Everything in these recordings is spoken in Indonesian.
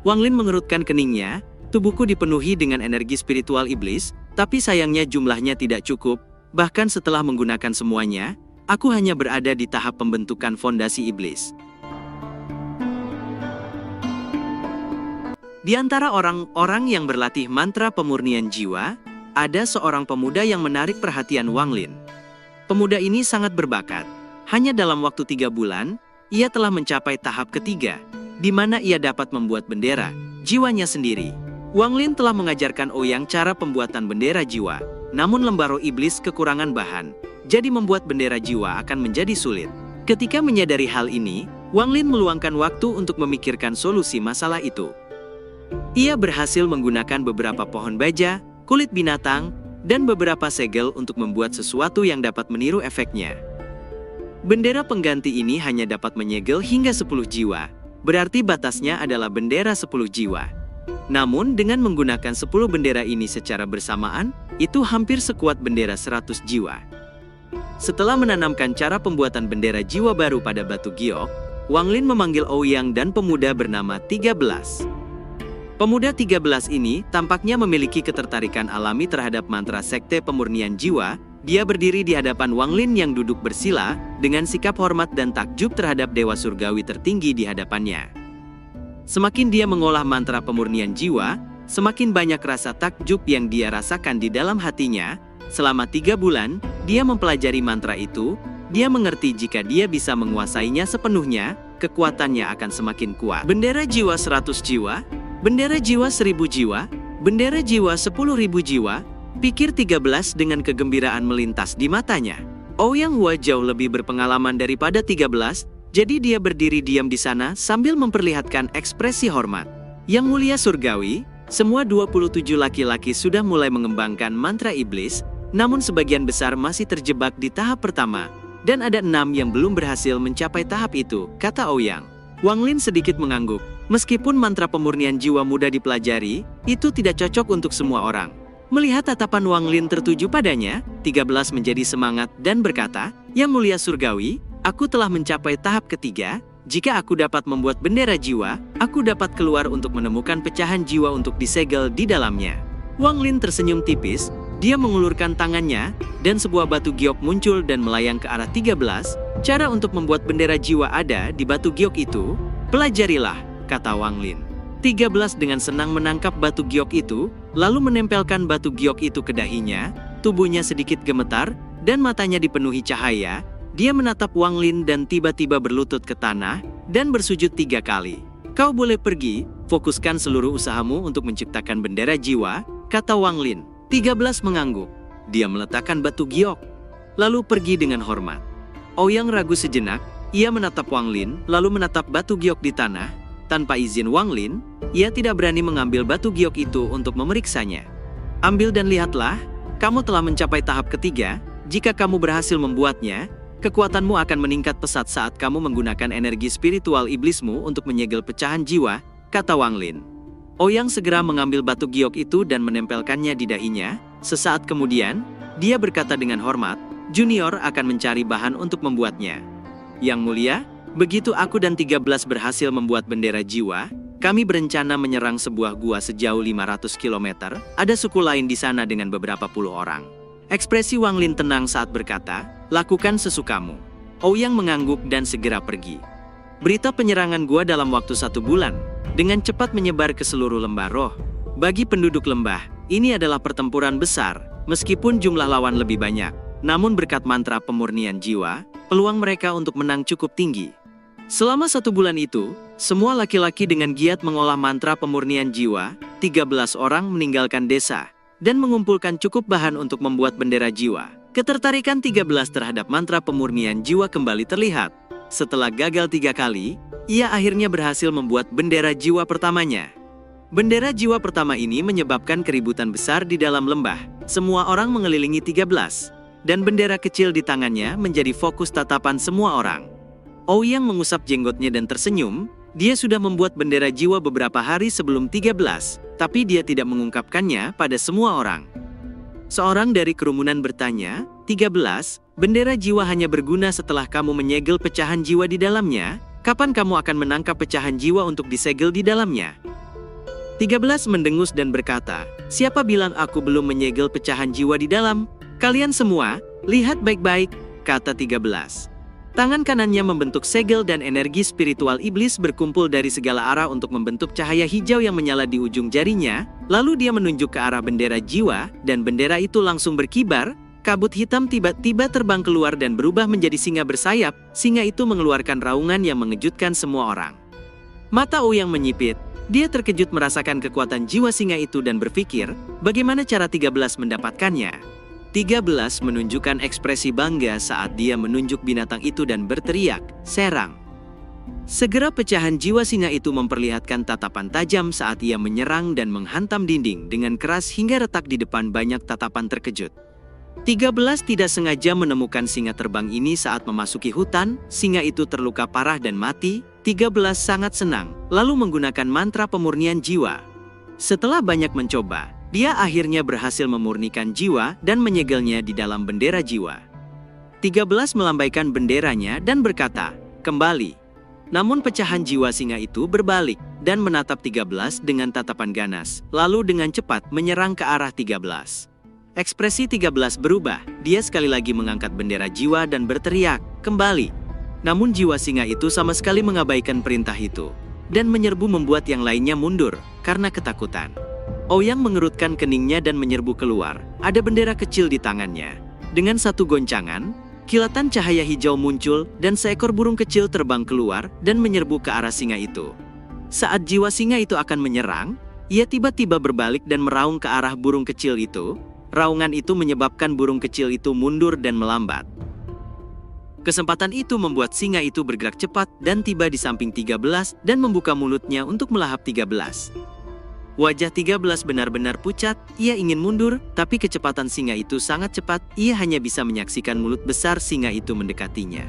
Wang Lin mengerutkan keningnya, tubuhku dipenuhi dengan energi spiritual iblis, tapi sayangnya jumlahnya tidak cukup, bahkan setelah menggunakan semuanya, aku hanya berada di tahap pembentukan fondasi iblis. Di antara orang-orang yang berlatih mantra pemurnian jiwa, ada seorang pemuda yang menarik perhatian Wang Lin. Pemuda ini sangat berbakat. Hanya dalam waktu 3 bulan, ia telah mencapai tahap ketiga, di mana ia dapat membuat bendera jiwanya sendiri. Wang Lin telah mengajarkan Ouyang cara pembuatan bendera jiwa, namun lembah roh iblis kekurangan bahan, jadi membuat bendera jiwa akan menjadi sulit. Ketika menyadari hal ini, Wang Lin meluangkan waktu untuk memikirkan solusi masalah itu. Ia berhasil menggunakan beberapa pohon baja, kulit binatang, dan beberapa segel untuk membuat sesuatu yang dapat meniru efeknya. Bendera pengganti ini hanya dapat menyegel hingga 10 jiwa, berarti batasnya adalah bendera 10 jiwa. Namun dengan menggunakan 10 bendera ini secara bersamaan, itu hampir sekuat bendera 100 jiwa. Setelah menanamkan cara pembuatan bendera jiwa baru pada batu giok, Wang Lin memanggil Ouyang dan pemuda bernama 13. Pemuda 13 ini tampaknya memiliki ketertarikan alami terhadap mantra sekte pemurnian jiwa. Dia berdiri di hadapan Wang Lin yang duduk bersila, dengan sikap hormat dan takjub terhadap dewa surgawi tertinggi di hadapannya. Semakin dia mengolah mantra pemurnian jiwa, semakin banyak rasa takjub yang dia rasakan di dalam hatinya. Selama 3 bulan, dia mempelajari mantra itu. Dia mengerti jika dia bisa menguasainya sepenuhnya, kekuatannya akan semakin kuat. Bendera jiwa 100 jiwa, bendera jiwa 1000 jiwa, bendera jiwa 10.000 jiwa, pikir 13 dengan kegembiraan melintas di matanya. Ouyang Hua jauh lebih berpengalaman daripada 13, jadi dia berdiri diam di sana sambil memperlihatkan ekspresi hormat. Yang mulia surgawi, semua 27 laki-laki sudah mulai mengembangkan mantra iblis, namun sebagian besar masih terjebak di tahap pertama, dan ada 6 yang belum berhasil mencapai tahap itu, kata Ouyang. Wang Lin sedikit mengangguk. Meskipun mantra pemurnian jiwa mudah dipelajari, itu tidak cocok untuk semua orang. Melihat tatapan Wang Lin tertuju padanya, 13 menjadi semangat dan berkata, "Yang mulia surgawi, aku telah mencapai tahap ketiga. Jika aku dapat membuat bendera jiwa, aku dapat keluar untuk menemukan pecahan jiwa untuk disegel di dalamnya." Wang Lin tersenyum tipis, dia mengulurkan tangannya, dan sebuah batu giok muncul dan melayang ke arah 13. Cara untuk membuat bendera jiwa ada di batu giok itu. Pelajarilah, kata Wang Lin. 13 dengan senang menangkap batu giok itu, lalu menempelkan batu giok itu ke dahinya. Tubuhnya sedikit gemetar, dan matanya dipenuhi cahaya. Dia menatap Wang Lin dan tiba-tiba berlutut ke tanah, dan bersujud 3 kali. "Kau boleh pergi, fokuskan seluruh usahamu untuk menciptakan bendera jiwa," kata Wang Lin. 13 mengangguk. Dia meletakkan batu giok, lalu pergi dengan hormat. Ouyang ragu sejenak, ia menatap Wang Lin, lalu menatap batu giok di tanah. Tanpa izin Wang Lin, ia tidak berani mengambil batu giok itu untuk memeriksanya. "Ambil dan lihatlah, kamu telah mencapai tahap ketiga. Jika kamu berhasil membuatnya, kekuatanmu akan meningkat pesat saat kamu menggunakan energi spiritual iblismu untuk menyegel pecahan jiwa," kata Wang Lin. Ouyang segera mengambil batu giok itu dan menempelkannya di dahinya. Sesaat kemudian, dia berkata dengan hormat, "Junior akan mencari bahan untuk membuatnya." "Yang mulia, begitu aku dan 13 berhasil membuat bendera jiwa, kami berencana menyerang sebuah gua sejauh 500 km. Ada suku lain di sana dengan beberapa puluh orang." Ekspresi Wang Lin tenang saat berkata, "Lakukan sesukamu." Ouyang mengangguk dan segera pergi. Berita penyerangan gua dalam waktu 1 bulan, dengan cepat menyebar ke seluruh lembah roh. Bagi penduduk lembah, ini adalah pertempuran besar, meskipun jumlah lawan lebih banyak. Namun berkat mantra pemurnian jiwa, peluang mereka untuk menang cukup tinggi. Selama 1 bulan itu, semua laki-laki dengan giat mengolah mantra pemurnian jiwa. 13 orang meninggalkan desa, dan mengumpulkan cukup bahan untuk membuat bendera jiwa. Ketertarikan 13 terhadap mantra pemurnian jiwa kembali terlihat. Setelah gagal 3 kali, ia akhirnya berhasil membuat bendera jiwa pertamanya. Bendera jiwa pertama ini menyebabkan keributan besar di dalam lembah. Semua orang mengelilingi 13, dan bendera kecil di tangannya menjadi fokus tatapan semua orang. Ouyang mengusap jenggotnya dan tersenyum. Dia sudah membuat bendera jiwa beberapa hari sebelum 13, tapi dia tidak mengungkapkannya pada semua orang. Seorang dari kerumunan bertanya, 13, Bendera jiwa hanya berguna setelah kamu menyegel pecahan jiwa di dalamnya. Kapan kamu akan menangkap pecahan jiwa untuk disegel di dalamnya? 13 mendengus dan berkata, siapa bilang aku belum menyegel pecahan jiwa di dalam? Kalian semua, lihat baik-baik, kata 13. Tangan kanannya membentuk segel dan energi spiritual iblis berkumpul dari segala arah untuk membentuk cahaya hijau yang menyala di ujung jarinya. Lalu dia menunjuk ke arah bendera jiwa, dan bendera itu langsung berkibar. Kabut hitam tiba-tiba terbang keluar dan berubah menjadi singa bersayap. Singa itu mengeluarkan raungan yang mengejutkan semua orang. Mata Ouyang menyipit. Dia terkejut merasakan kekuatan jiwa singa itu dan berpikir, bagaimana cara 13 mendapatkannya? 13 menunjukkan ekspresi bangga saat dia menunjuk binatang itu dan berteriak, serang. Segera pecahan jiwa singa itu memperlihatkan tatapan tajam saat ia menyerang dan menghantam dinding dengan keras hingga retak di depan banyak tatapan terkejut. 13 tidak sengaja menemukan singa terbang ini saat memasuki hutan. Singa itu terluka parah dan mati. 13 sangat senang, lalu menggunakan mantra pemurnian jiwa. Setelah banyak mencoba, dia akhirnya berhasil memurnikan jiwa dan menyegelnya di dalam bendera jiwa. 13 melambaikan benderanya dan berkata, kembali. Namun pecahan jiwa singa itu berbalik dan menatap 13 dengan tatapan ganas, lalu dengan cepat menyerang ke arah 13. Ekspresi 13 berubah, dia sekali lagi mengangkat bendera jiwa dan berteriak, kembali. Namun jiwa singa itu sama sekali mengabaikan perintah itu, dan menyerbu membuat yang lainnya mundur, karena ketakutan. Ouyang mengerutkan keningnya dan menyerbu keluar. Ada bendera kecil di tangannya. Dengan satu goncangan, kilatan cahaya hijau muncul dan seekor burung kecil terbang keluar dan menyerbu ke arah singa itu. Saat jiwa singa itu akan menyerang, ia tiba-tiba berbalik dan meraung ke arah burung kecil itu. Raungan itu menyebabkan burung kecil itu mundur dan melambat. Kesempatan itu membuat singa itu bergerak cepat dan tiba di samping 13 dan membuka mulutnya untuk melahap 13. Wajah 13 benar-benar pucat, ia ingin mundur, tapi kecepatan singa itu sangat cepat, ia hanya bisa menyaksikan mulut besar singa itu mendekatinya.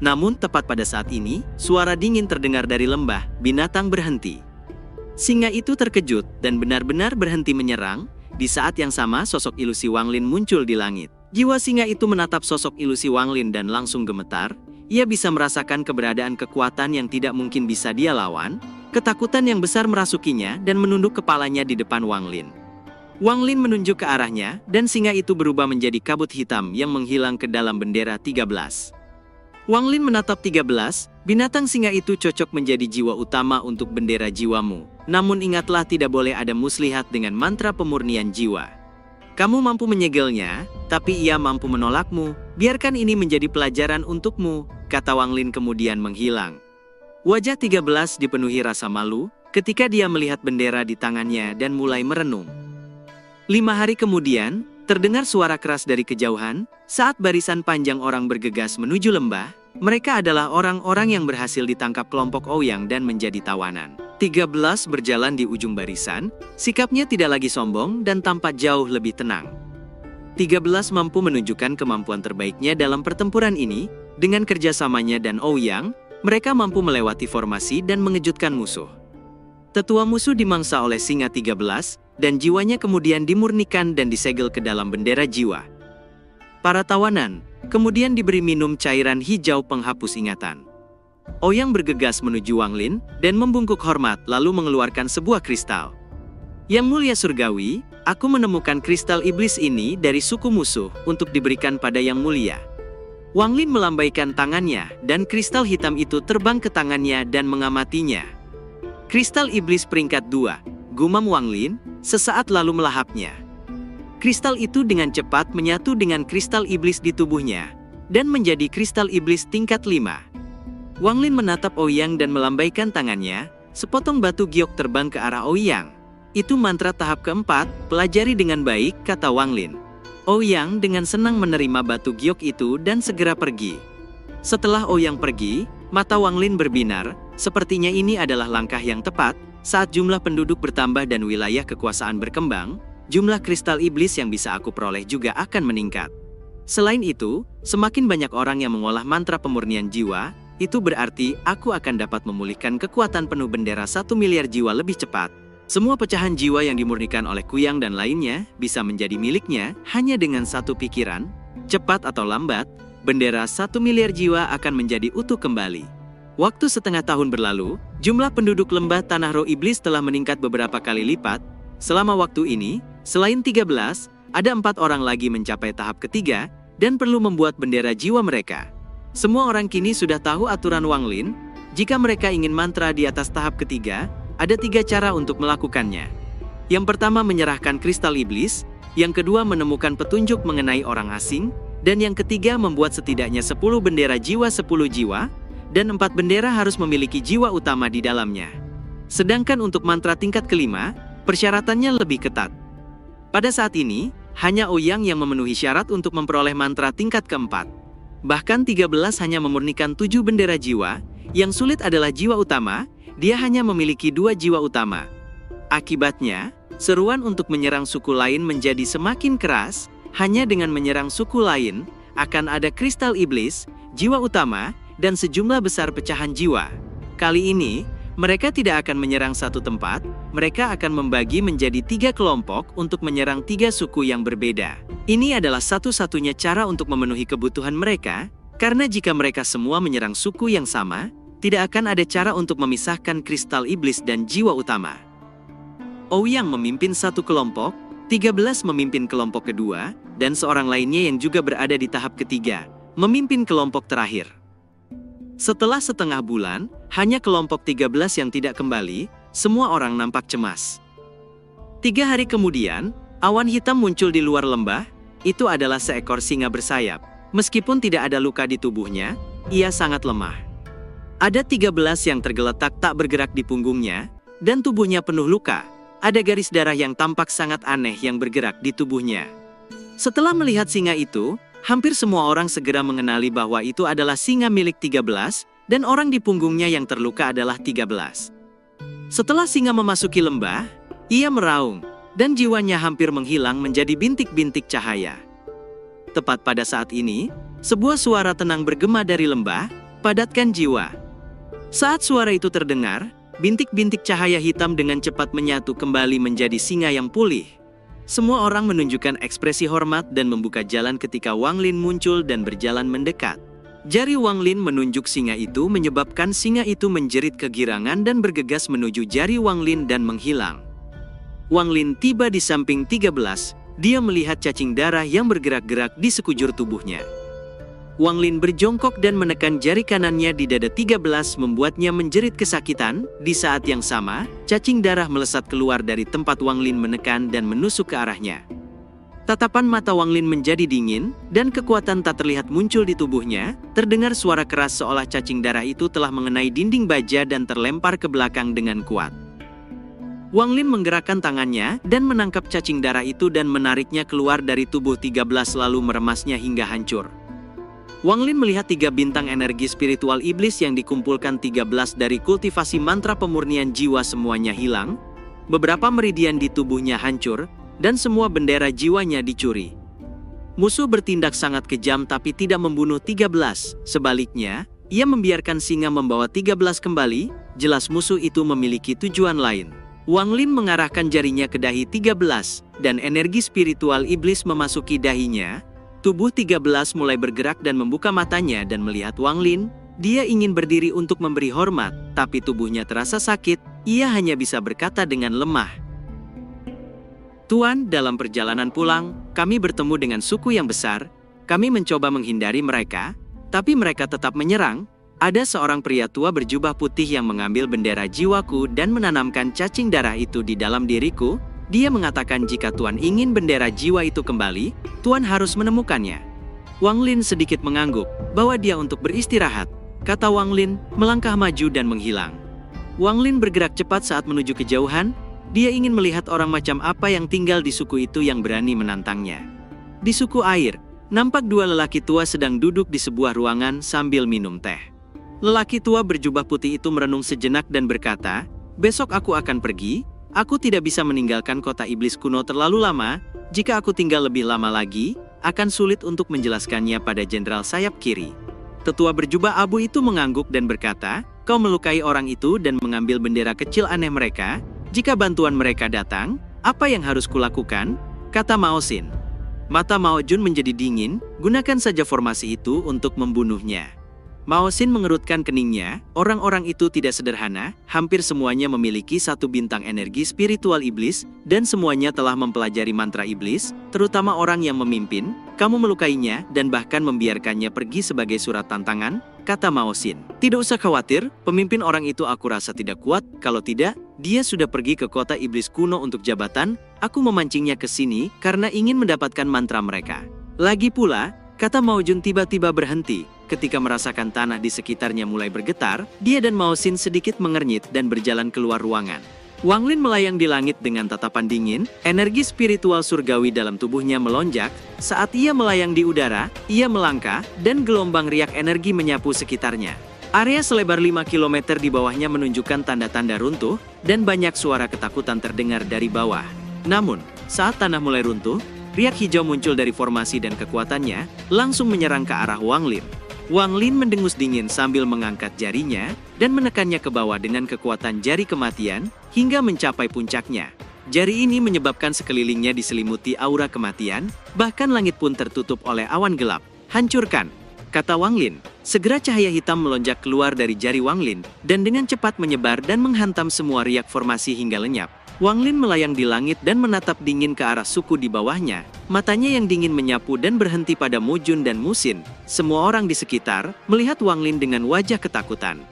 Namun tepat pada saat ini, suara dingin terdengar dari lembah, binatang berhenti. Singa itu terkejut dan benar-benar berhenti menyerang. Di saat yang sama, sosok ilusi Wang Lin muncul di langit. Jiwa singa itu menatap sosok ilusi Wang Lin dan langsung gemetar. Ia bisa merasakan keberadaan kekuatan yang tidak mungkin bisa dia lawan. Ketakutan yang besar merasukinya dan menunduk kepalanya di depan Wang Lin. Wang Lin menunjuk ke arahnya, dan singa itu berubah menjadi kabut hitam yang menghilang ke dalam bendera 13. Wang Lin menatap 13, binatang singa itu cocok menjadi jiwa utama untuk bendera jiwamu. Namun ingatlah, tidak boleh ada muslihat dengan mantra pemurnian jiwa. Kamu mampu menyegelnya, tapi ia mampu menolakmu. Biarkan ini menjadi pelajaran untukmu, kata Wang Lin kemudian menghilang. Wajah 13 dipenuhi rasa malu ketika dia melihat bendera di tangannya dan mulai merenung. 5 hari kemudian, terdengar suara keras dari kejauhan saat barisan panjang orang bergegas menuju lembah. Mereka adalah orang-orang yang berhasil ditangkap kelompok Ouyang dan menjadi tawanan. 13 berjalan di ujung barisan, sikapnya tidak lagi sombong dan tampak jauh lebih tenang. 13 mampu menunjukkan kemampuan terbaiknya dalam pertempuran ini. Dengan kerjasamanya dan Ouyang, mereka mampu melewati formasi dan mengejutkan musuh. Tetua musuh dimangsa oleh singa 13, dan jiwanya kemudian dimurnikan dan disegel ke dalam bendera jiwa. Para tawanan kemudian diberi minum cairan hijau penghapus ingatan. Ouyang bergegas menuju Wang Lin dan membungkuk hormat lalu mengeluarkan sebuah kristal. Yang mulia surgawi, aku menemukan kristal iblis ini dari suku musuh untuk diberikan pada yang mulia. Wang Lin melambaikan tangannya dan kristal hitam itu terbang ke tangannya dan mengamatinya. Kristal iblis peringkat 2, gumam Wang Lin, sesaat lalu melahapnya. Kristal itu dengan cepat menyatu dengan kristal iblis di tubuhnya, dan menjadi kristal iblis tingkat 5. Wang Lin menatap Ouyang dan melambaikan tangannya, sepotong batu giok terbang ke arah Ouyang. Itu mantra tahap keempat, pelajari dengan baik, kata Wang Lin. Ouyang dengan senang menerima batu giok itu dan segera pergi. Setelah Ouyang pergi, mata Wang Lin berbinar, sepertinya ini adalah langkah yang tepat. Saat jumlah penduduk bertambah dan wilayah kekuasaan berkembang, jumlah kristal iblis yang bisa aku peroleh juga akan meningkat. Selain itu, semakin banyak orang yang mengolah mantra pemurnian jiwa, itu berarti aku akan dapat memulihkan kekuatan penuh bendera 1 miliar jiwa lebih cepat. Semua pecahan jiwa yang dimurnikan oleh Kuyang dan lainnya bisa menjadi miliknya hanya dengan satu pikiran. Cepat atau lambat, bendera 1 miliar jiwa akan menjadi utuh kembali. Waktu setengah tahun berlalu, jumlah penduduk lembah Tanah Roh Iblis telah meningkat beberapa kali lipat. Selama waktu ini, selain 13, ada 4 orang lagi mencapai tahap ketiga dan perlu membuat bendera jiwa mereka. Semua orang kini sudah tahu aturan Wang Lin. Jika mereka ingin mantra di atas tahap ketiga, ada 3 cara untuk melakukannya. Yang pertama menyerahkan kristal iblis, yang kedua menemukan petunjuk mengenai orang asing, dan yang ketiga membuat setidaknya 10 bendera jiwa 10 jiwa, dan 4 bendera harus memiliki jiwa utama di dalamnya. Sedangkan untuk mantra tingkat kelima, persyaratannya lebih ketat. Pada saat ini, hanya Ouyang yang memenuhi syarat untuk memperoleh mantra tingkat keempat. Bahkan 13 hanya memurnikan 7 bendera jiwa. Yang sulit adalah jiwa utama, dia hanya memiliki 2 jiwa utama. Akibatnya, seruan untuk menyerang suku lain menjadi semakin keras. Hanya dengan menyerang suku lain, akan ada kristal iblis, jiwa utama, dan sejumlah besar pecahan jiwa. Kali ini, mereka tidak akan menyerang satu tempat, mereka akan membagi menjadi 3 kelompok untuk menyerang 3 suku yang berbeda. Ini adalah satu-satunya cara untuk memenuhi kebutuhan mereka, karena jika mereka semua menyerang suku yang sama, tidak akan ada cara untuk memisahkan kristal iblis dan jiwa utama. Ouyang memimpin satu kelompok, 13 memimpin kelompok kedua, dan seorang lainnya yang juga berada di tahap ketiga, memimpin kelompok terakhir. Setelah setengah bulan, hanya kelompok 13 yang tidak kembali, semua orang nampak cemas. 3 hari kemudian, awan hitam muncul di luar lembah. Itu adalah seekor singa bersayap. Meskipun tidak ada luka di tubuhnya, ia sangat lemah. Ada 13 yang tergeletak tak bergerak di punggungnya, dan tubuhnya penuh luka. Ada garis darah yang tampak sangat aneh yang bergerak di tubuhnya. Setelah melihat singa itu, hampir semua orang segera mengenali bahwa itu adalah singa milik 13, dan orang di punggungnya yang terluka adalah 13. Setelah singa memasuki lembah, ia meraung, dan jiwanya hampir menghilang menjadi bintik-bintik cahaya. Tepat pada saat ini, sebuah suara tenang bergema dari lembah, "Padatkan jiwa." Saat suara itu terdengar, bintik-bintik cahaya hitam dengan cepat menyatu kembali menjadi singa yang pulih. Semua orang menunjukkan ekspresi hormat dan membuka jalan ketika Wang Lin muncul dan berjalan mendekat. Jari Wang Lin menunjuk singa itu menyebabkan singa itu menjerit kegirangan dan bergegas menuju jari Wang Lin dan menghilang. Wang Lin tiba di samping 13, dia melihat cacing darah yang bergerak-gerak di sekujur tubuhnya. Wang Lin berjongkok dan menekan jari kanannya di dada 13 membuatnya menjerit kesakitan. Di saat yang sama, cacing darah melesat keluar dari tempat Wang Lin menekan dan menusuk ke arahnya. Tatapan mata Wang Lin menjadi dingin, dan kekuatan tak terlihat muncul di tubuhnya. Terdengar suara keras seolah cacing darah itu telah mengenai dinding baja dan terlempar ke belakang dengan kuat. Wang Lin menggerakkan tangannya dan menangkap cacing darah itu dan menariknya keluar dari tubuh 13 lalu meremasnya hingga hancur. Wang Lin melihat 3 bintang energi spiritual iblis yang dikumpulkan 13 dari kultivasi mantra pemurnian jiwa semuanya hilang, beberapa meridian di tubuhnya hancur, dan semua bendera jiwanya dicuri. Musuh bertindak sangat kejam tapi tidak membunuh 13, sebaliknya, ia membiarkan singa membawa 13 kembali, jelas musuh itu memiliki tujuan lain. Wang Lin mengarahkan jarinya ke dahi 13, dan energi spiritual iblis memasuki dahinya. Tubuh 13 mulai bergerak dan membuka matanya dan melihat Wang Lin. Dia ingin berdiri untuk memberi hormat, tapi tubuhnya terasa sakit. Ia hanya bisa berkata dengan lemah, "Tuan, dalam perjalanan pulang, kami bertemu dengan suku yang besar. Kami mencoba menghindari mereka, tapi mereka tetap menyerang. Ada seorang pria tua berjubah putih yang mengambil bendera jiwaku dan menanamkan cacing darah itu di dalam diriku. Dia mengatakan jika Tuan ingin bendera jiwa itu kembali, Tuan harus menemukannya." Wang Lin sedikit mengangguk, "Bawa dia untuk beristirahat," kata Wang Lin, melangkah maju dan menghilang. Wang Lin bergerak cepat saat menuju kejauhan. Dia ingin melihat orang macam apa yang tinggal di suku itu yang berani menantangnya. Di suku air, nampak 2 lelaki tua sedang duduk di sebuah ruangan sambil minum teh. Lelaki tua berjubah putih itu merenung sejenak dan berkata, "Besok aku akan pergi. Aku tidak bisa meninggalkan kota iblis kuno terlalu lama. Jika aku tinggal lebih lama lagi, akan sulit untuk menjelaskannya pada jenderal sayap kiri." Tetua berjubah abu itu mengangguk dan berkata, "Kau melukai orang itu dan mengambil bendera kecil aneh mereka. Jika bantuan mereka datang, apa yang harus kulakukan?" kata Mao Xin. Mata Mao Jun menjadi dingin, gunakan saja formasi itu untuk membunuhnya. Mao Xin mengerutkan keningnya, orang-orang itu tidak sederhana, hampir semuanya memiliki satu bintang energi spiritual iblis, dan semuanya telah mempelajari mantra iblis, terutama orang yang memimpin. Kamu melukainya dan bahkan membiarkannya pergi sebagai surat tantangan, kata Mao Xin. Tidak usah khawatir, pemimpin orang itu aku rasa tidak kuat, kalau tidak, dia sudah pergi ke kota iblis kuno untuk jabatan, aku memancingnya ke sini karena ingin mendapatkan mantra mereka. Lagi pula, kata Mao Jun tiba-tiba berhenti. Ketika merasakan tanah di sekitarnya mulai bergetar, dia dan Mao Xin sedikit mengernyit dan berjalan keluar ruangan. Wang Lin melayang di langit dengan tatapan dingin, energi spiritual surgawi dalam tubuhnya melonjak. Saat ia melayang di udara, ia melangkah, dan gelombang riak energi menyapu sekitarnya. Area selebar 5 km di bawahnya menunjukkan tanda-tanda runtuh, dan banyak suara ketakutan terdengar dari bawah. Namun, saat tanah mulai runtuh, riak hijau muncul dari formasi dan kekuatannya, langsung menyerang ke arah Wang Lin. Wang Lin mendengus dingin sambil mengangkat jarinya, dan menekannya ke bawah dengan kekuatan jari kematian, hingga mencapai puncaknya. Jari ini menyebabkan sekelilingnya diselimuti aura kematian, bahkan langit pun tertutup oleh awan gelap. Hancurkan, kata Wang Lin. Segera cahaya hitam melonjak keluar dari jari Wang Lin, dan dengan cepat menyebar dan menghantam semua riak formasi hingga lenyap. Wang Lin melayang di langit dan menatap dingin ke arah suku di bawahnya. Matanya yang dingin menyapu dan berhenti pada Mo Jun dan Mu Xin. Semua orang di sekitar melihat Wang Lin dengan wajah ketakutan.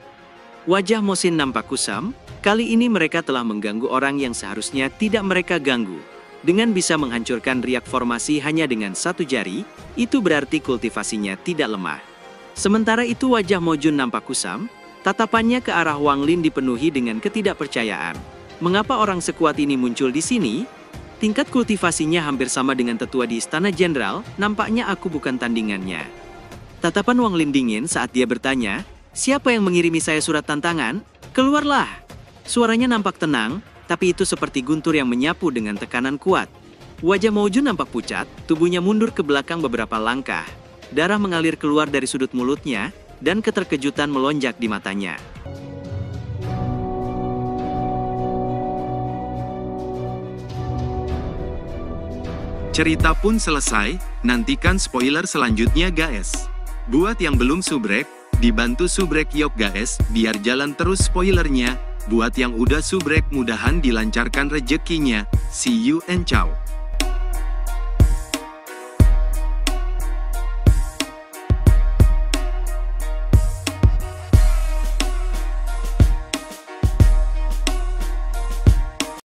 Wajah Mo Xin nampak kusam, kali ini mereka telah mengganggu orang yang seharusnya tidak mereka ganggu. Dengan bisa menghancurkan riak formasi hanya dengan satu jari, itu berarti kultivasinya tidak lemah. Sementara itu wajah Mo Jun nampak kusam, tatapannya ke arah Wang Lin dipenuhi dengan ketidakpercayaan. Mengapa orang sekuat ini muncul di sini? Tingkat kultivasinya hampir sama dengan tetua di Istana Jenderal, nampaknya aku bukan tandingannya. Tatapan Wang Lin dingin saat dia bertanya, siapa yang mengirimi saya surat tantangan? Keluarlah! Suaranya nampak tenang, tapi itu seperti guntur yang menyapu dengan tekanan kuat. Wajah Mo Jun nampak pucat, tubuhnya mundur ke belakang beberapa langkah. Darah mengalir keluar dari sudut mulutnya, dan keterkejutan melonjak di matanya. Cerita pun selesai, nantikan spoiler selanjutnya guys. Buat yang belum subrek, dibantu subrek yuk guys, biar jalan terus spoilernya. Buat yang udah subrek mudahan dilancarkan rezekinya. See you and ciao.